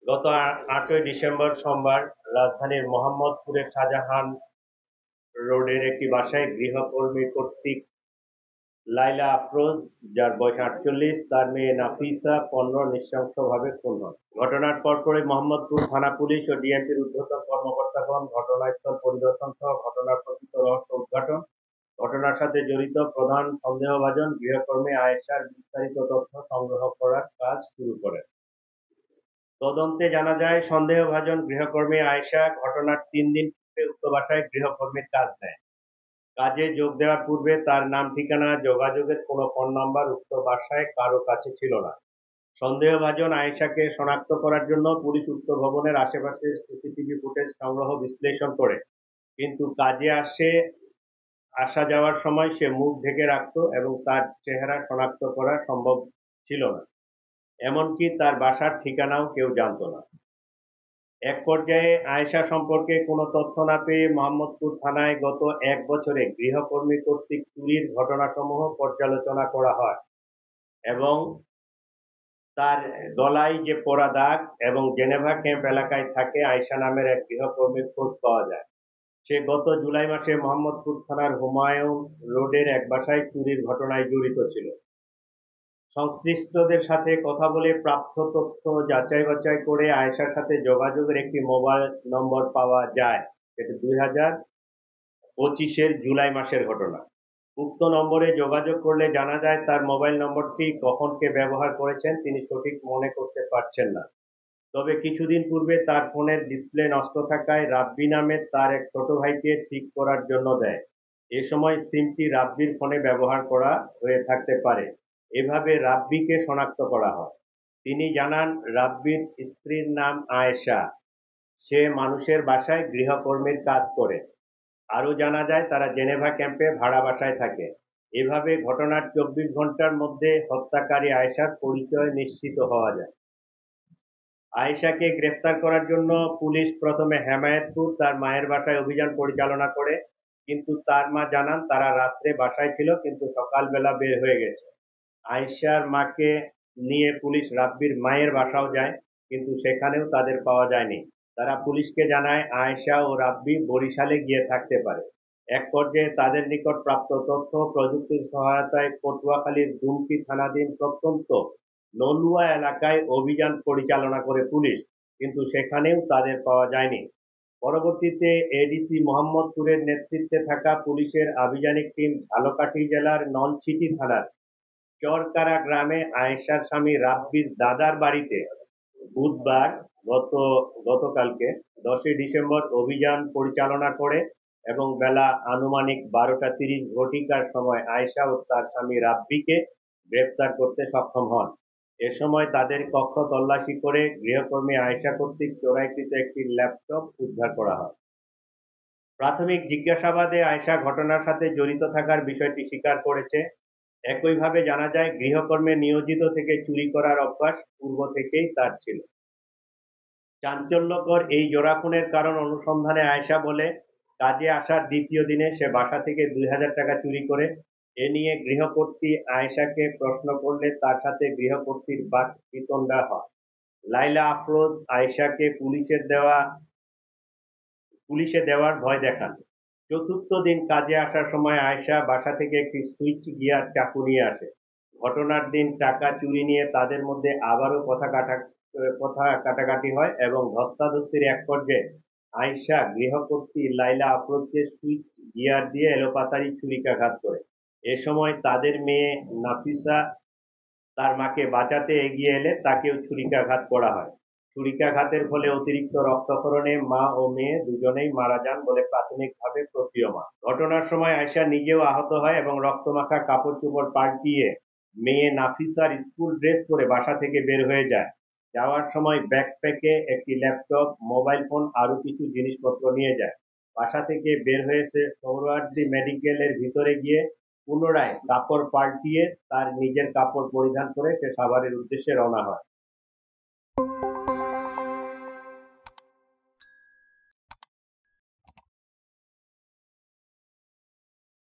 গত 8ই ডিসেম্বর সোমবার রাজধানীর মোহাম্মদপুরের শাহজাহান রোডের একটি বাসায় গৃহকর্মী কর্তৃক লাইলা আফরোজ, যার বয়স 48, তার মেয়ে নাফিসা 15 নৃশংসভাবে খুন হন। ঘটনার পরপরই মোহাম্মদপুর থানা পুলিশ ও ডিএমপির ঊর্ধ্বতন কর্মকর্তাগণ ঘটনাস্থল পরিদর্শন সহ ঘটনার প্রকৃত রহস্য উদ্ঘাটন, ঘটনার সাথে জড়িত প্রধান সন্দেহভাজন গৃহকর্মী আয়েশার বিস্তারিত তথ্য সংগ্রহ করার কাজ শুরু করেন। তদন্তে জানা যায়, সন্দেহভাজন গৃহকর্মী আয়েশা ঘটনার 3 দিন পূর্বে উক্ত বাসায় গৃহকর্মীর কাজ নেয়। কাজে যোগ দেওয়ার পূর্বে তার নাম, ঠিকানা, যোগাযোগের কোনো ফোন নাম্বার উক্ত বাসায় কারো কাছে ছিল না। সন্দেহভাজন আয়েশাকে শনাক্ত করার জন্য পুলিশ উক্ত ভবনের আশেপাশের সিসিটিভি ফুটেজ সংগ্রহ বিশ্লেষণ করে, কিন্তু কাজে আসা যাওয়ার সময় সে মুখ ঢেকে রাখত এবং তার চেহারা শনাক্ত করা সম্ভব ছিল না। এমনকি তার বাসার ঠিকানাও কেউ জানত না। এক পর্যায়ে আয়েশা সম্পর্কে কোনো তথ্য না পেয়ে মোহাম্মদপুর থানায় গত 1 বছরে গৃহকর্মী কর্তৃক চুরির ঘটনাসমূহ পর্যালোচনা করা হয় এবং তার গলায় যে পোড়া দাগ এবং জেনেভা ক্যাম্প এলাকায় থাকে আয়েশা নামের এক গৃহকর্মীর খোঁজ পাওয়া যায়। সে গত জুলাই মাসে মোহাম্মদপুর থানার হুমায়ুন রোডের এক বাসায় চুরির ঘটনায় জড়িত ছিল। সংশ্লিষ্টদের সাথে কথা বলে প্রাপ্ত তথ্য যাচাই বাছাই করে আয়েশার সাথে যোগাযোগের একটি মোবাইল নম্বর পাওয়া যায়। এটি 2025-এর জুলাই মাসের ঘটনা। উক্ত নম্বরে যোগাযোগ করলে জানা যায়, তার মোবাইল নম্বরটি কখন কে ব্যবহার করেছেন তিনি সঠিক মনে করতে পারছেন না। তবে কিছুদিন পূর্বে তার ফোনের ডিসপ্লে নষ্ট থাকায় রাব্বি নামে তার এক ছোট ভাইকে ঠিক করার জন্য দেয়। এ সময় সিমটি রাব্বির ফোনে ব্যবহার করা হয়ে থাকতে পারে। এভাবে রাব্বিকে শনাক্ত করা হয়। তিনি জানান, রাব্বির স্ত্রীর নাম আয়েশা। সে মানুষের বাসায় গৃহকর্মীর কাজ করে। আরও জানা যায়, তারা জেনেভা ক্যাম্পে ভাড়া বাসায় থাকে। এভাবে ঘটনার 24 ঘন্টার মধ্যে হত্যাকারী আয়েশার পরিচয় নিশ্চিত হওয়া যায়। আয়েশাকে গ্রেফতার করার জন্য পুলিশ প্রথমে হেমায়েতপুর তার মায়ের বাসায় অভিযান পরিচালনা করে, কিন্তু তার মা জানান তারা রাত্রে বাসায় ছিল কিন্তু সকালবেলা বের হয়ে গেছে। আয়েশার মাকে নিয়ে পুলিশ রাব্বির মায়ের বাসাও যায়, কিন্তু সেখানেও তাদের পাওয়া যায়নি। তারা পুলিশকে জানায় আয়েশা ও রাব্বি বরিশালে গিয়ে থাকতে পারে। এক পর্যায়ে তাদের নিকট প্রাপ্ত তথ্য প্রযুক্তির সহায়তায় পটুয়াখালীর দুমকি থানাধীন প্রত্যন্ত নলুয়া এলাকায় অভিযান পরিচালনা করে পুলিশ, কিন্তু সেখানেও তাদের পাওয়া যায়নি। পরবর্তীতে এডিসি মোহাম্মদপুরের নেতৃত্বে থাকা পুলিশের আভিযানিক টিম ঝালকাঠি জেলার নলছিটি থানার চরকারা গ্রামে আয়েশার স্বামী রাব্বির দাদার বাড়িতে বুধবার গতকালকে 10ই ডিসেম্বর অভিযান পরিচালনা করে এবং বেলা আনুমানিক 12টা 30 সময় আয়েশা ও তার স্বামী রাব্বিকে গ্রেফতার করতে সক্ষম হন। এ সময় তাদের কক্ষ তল্লাশি করে গৃহকর্মী আয়েশা কর্তৃক চোরাইকৃত একটি ল্যাপটপ উদ্ধার করা হয়। প্রাথমিক জিজ্ঞাসাবাদে আয়েশা ঘটনার সাথে জড়িত থাকার বিষয়টি স্বীকার করেছে। একইভাবে জানা যায়, গৃহকর্মে নিয়োজিত থেকে চুরি করার অভ্যাস পূর্ব থেকেই তার ছিল। চাঞ্চল্যকর এই জোড়া খুনের কারণ অনুসন্ধানে আয়েশা বলে, কাজে আসার দ্বিতীয় দিনে সে বাসা থেকে 2000 টাকা চুরি করে। এ নিয়ে গৃহকর্ত্রী আয়েশাকে প্রশ্ন করলে তার সাথে গৃহকর্ত্রীর বাকবিতণ্ডা হয়। লাইলা আফরোজ আয়েশাকে পুলিশে দেওয়ার ভয় দেখান। চতুর্থ দিন কাজে আসার সময় আয়েশা বাসা থেকে একটি সুইচ গিয়ার চাকু নিয়ে আসে। ঘটনার দিন টাকা চুরি নিয়ে তাদের মধ্যে আবারও কথা কাটাকাটি হয় এবং ধস্তাধস্তির এক পর্যায়ে আয়েশা গৃহকর্ত্রী লাইলা আফরোজকে সুইচ গিয়ার দিয়ে এলোপাতাড়ি ছুরিকাঘাত করে। এ সময় তাদের মেয়ে নাফিসা তার মাকে বাঁচাতে এগিয়ে এলে তাকেও ছুরিকাঘাত করা হয়। ছুরিকাঘাতের ফলে অতিরিক্ত রক্তক্ষরণে মা ও মেয়ে দুজনেই মারা যান বলে প্রাথমিকভাবে প্রতীয়মান। ঘটনার সময় আয়েশা নিজেও আহত হয় এবং রক্তমাখা কাপড়-চোপড় পাল্টিয়ে মেয়ে নাফিসার স্কুল ড্রেস পরে বাসা থেকে বের হয়ে যায়। যাওয়ার সময় ব্যাকপ্যাকে একটি ল্যাপটপ, মোবাইল ফোন আরও কিছু জিনিসপত্র নিয়ে যায়। বাসা থেকে বের হয়ে সে সোহরাওয়ার্দী মেডিকেলের ভিতরে গিয়ে পুনরায় কাপড় পাল্টিয়ে তার নিজের কাপড় পরিধান করে সে সাভারের উদ্দেশ্যে রওনা হয়।